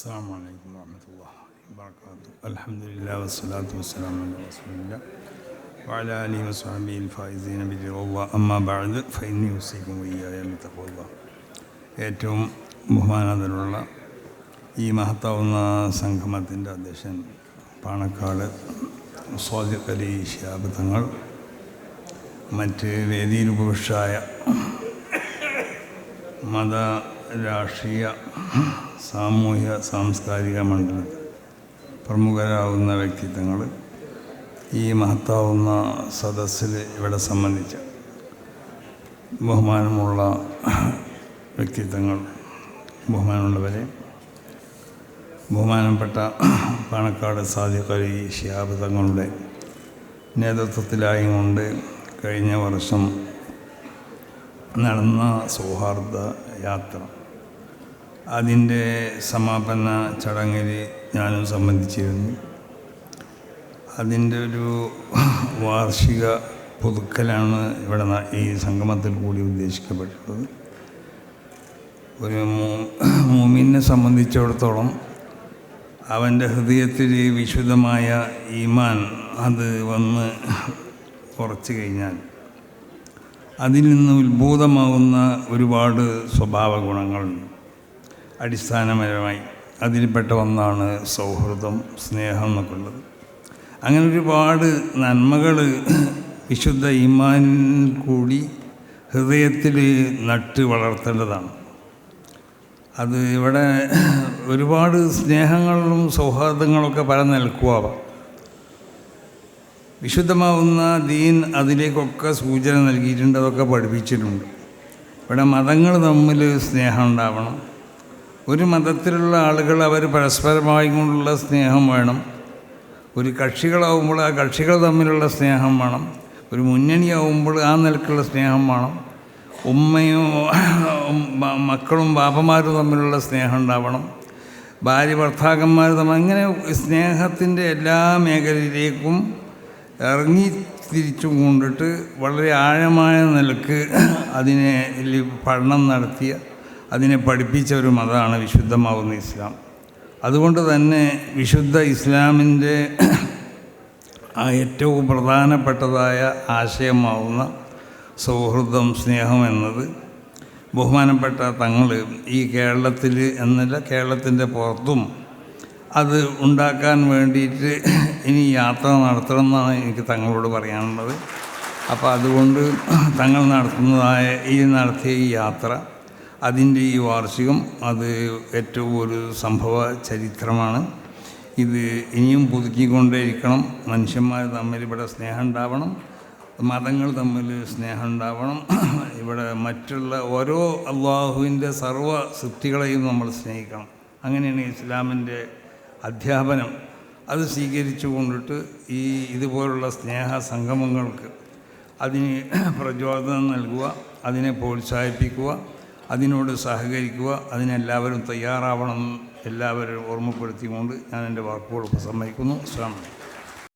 അസ്സലാമു അലൈക്കും വറഹ്മത്തുള്ളാഹി വബറകാതുഹു. അൽഹംദുലില്ലാഹി വസ്സലാത്തു വസ്സലാമു അലാ റസൂലില്ലാഹി വഅലാ ആലിഹി വസ്വഹ്ബിഹിൽ ഫായിസീന ബിറിളല്ലാഹി അമ്മാ ബഅദ് ഫഇന്നി ഉസീകും വഇയ്യായ ബിത്തഖ്വല്ലാഹ്. ഏറ്റവും ബഹുമാനാദരവുള്ള ഈ മഹത്താവുന്ന സംഗമത്തിൻ്റെ അധ്യക്ഷൻ പാണക്കാട് സ്വാദിഖ് അലി ശിഹാബ് തങ്ങൾ, മറ്റ് വേദിയിൽ ഉപവിഷ്ടായ മത, രാഷ്ട്രീയ, സാമൂഹ്യ സാംസ്കാരിക മണ്ഡലത്തിൽ പ്രമുഖരാകുന്ന വ്യക്തിത്വങ്ങൾ, ഈ മഹത്താവുന്ന സദസ്സിൽ ഇവിടെ സംബന്ധിച്ച ബഹുമാനമുള്ള വ്യക്തിത്വങ്ങൾ, ബഹുമാനമുള്ളവരെ, ബഹുമാനപ്പെട്ട പാണക്കാട് സാദിഖ് അലി ശിഹാബ് തങ്ങളുടെ നേതൃത്വത്തിലായി കൊണ്ട് കഴിഞ്ഞ വർഷം നടന്ന സൗഹാർദ്ദ യാത്ര, അതിൻ്റെ സമാപന ചടങ്ങിൽ ഞാനും സംബന്ധിച്ചിരുന്നു. അതിൻ്റെ ഒരു വാർഷിക പുതുക്കലാണ് ഇവിടെ ഈ സംഗമത്തിൽ കൂടി ഉദ്ദേശിക്കപ്പെട്ടിട്ടുള്ളത്. ഒരു മുഅ്മിനെ സംബന്ധിച്ചിടത്തോളം അവൻ്റെ ഹൃദയത്തിൽ വിശുദ്ധമായ ഈമാൻ അത് വന്ന് കുറച്ച് കഴിഞ്ഞാൽ അതിൽ നിന്ന് ഉത്ഭൂതമാകുന്ന ഒരുപാട് സ്വഭാവ ഗുണങ്ങളുണ്ട്. അടിസ്ഥാനപരമായി അതിൽപ്പെട്ട ഒന്നാണ് സൗഹൃദം, സ്നേഹം എന്നൊക്കെ ഉള്ളത്. അങ്ങനെ ഒരുപാട് നന്മകൾ വിശുദ്ധ ഈമാനിൽ കൂടി ഹൃദയത്തിൽ നട്ട് വളർത്തേണ്ടതാണ്. അത് ഇവിടെ ഒരുപാട് സ്നേഹങ്ങളും സൗഹാർദ്ദങ്ങളൊക്കെ പല നിലക്കുവാം. വിശുദ്ധമാവുന്ന ദീൻ അതിലേക്കൊക്കെ സൂചന നൽകിയിട്ടുണ്ട്, അതൊക്കെ പഠിപ്പിച്ചിട്ടുണ്ട്. ഇവിടെ മതങ്ങൾ തമ്മിൽ സ്നേഹം ഉണ്ടാവണം. ഒരു മതത്തിലുള്ള ആളുകൾ അവർ പരസ്പരമായി കൊണ്ടുള്ള സ്നേഹം വേണം. ഒരു കക്ഷികളാവുമ്പോൾ ആ കക്ഷികൾ തമ്മിലുള്ള സ്നേഹം വേണം. ഒരു മുന്നണിയാവുമ്പോൾ ആ നിലക്കുള്ള സ്നേഹം വേണം. ഉമ്മയും മക്കളും ബാപ്പമാരും തമ്മിലുള്ള സ്നേഹം ഉണ്ടാവണം. ഭാര്യ ഭർത്താക്കന്മാർ തമ്മിൽ, അങ്ങനെ സ്നേഹത്തിൻ്റെ എല്ലാ മേഖലയിലേക്കും ഇറങ്ങി തിരിച്ചു കൊണ്ടിട്ട് വളരെ ആഴമായ നിലക്ക് അതിനെ പഠനം നടത്തിയ, അതിനെ പഠിപ്പിച്ച ഒരു മതമാണ് വിശുദ്ധമാവുന്ന ഇസ്ലാം. അതുകൊണ്ട് തന്നെ വിശുദ്ധ ഇസ്ലാമിൻ്റെ ആ ഏറ്റവും പ്രധാനപ്പെട്ടതായ ആശയമാവുന്ന സൗഹൃദം, സ്നേഹം എന്നത് ബഹുമാനപ്പെട്ട തങ്ങൾ ഈ കേരളത്തിൽ എന്നല്ല, കേരളത്തിൻ്റെ പുറത്തും അത് ഉണ്ടാക്കാൻ വേണ്ടിയിട്ട് ഇനി യാത്ര നടത്തണം എന്നാണ് എനിക്ക് തങ്ങളോട് പറയാനുള്ളത്. അപ്പോൾ അതുകൊണ്ട് തങ്ങൾ നടത്തിയ ഈ യാത്ര, അതിൻ്റെ ഈ വാർഷികം, അത് ഏറ്റവും ഒരു സംഭവ ചരിത്രമാണ്. ഇത് ഇനിയും പുതുക്കിക്കൊണ്ടേയിരിക്കണം. മനുഷ്യന്മാർ തമ്മിൽ ഇവിടെ സ്നേഹം ഉണ്ടാവണം, മതങ്ങൾ തമ്മിൽ സ്നേഹം ഉണ്ടാവണം. ഇവിടെ മറ്റുള്ള ഓരോ അള്ളാഹുവിൻ്റെ സർവ്വ സൃഷ്ടികളെയും നമ്മൾ സ്നേഹിക്കണം. അങ്ങനെയാണ് ഇസ്ലാമിൻ്റെ അധ്യാപനം. അത് സ്വീകരിച്ചു കൊണ്ടിട്ട് ഈ ഇതുപോലുള്ള സ്നേഹ സംഗമങ്ങൾക്ക് അതിന് പ്രചോദനം നൽകുക, അതിനെ പ്രോത്സാഹിപ്പിക്കുക, അതിനോട് സഹകരിക്കുക, അതിനെല്ലാവരും തയ്യാറാവണം, എല്ലാവരും ഓർമ്മപ്പെടുത്തിക്കൊണ്ട് ഞാൻ എൻ്റെ വാക്കുകൾ ഉപസംഹരിക്കുന്നു. അസ്സലാമു അലൈക്കും.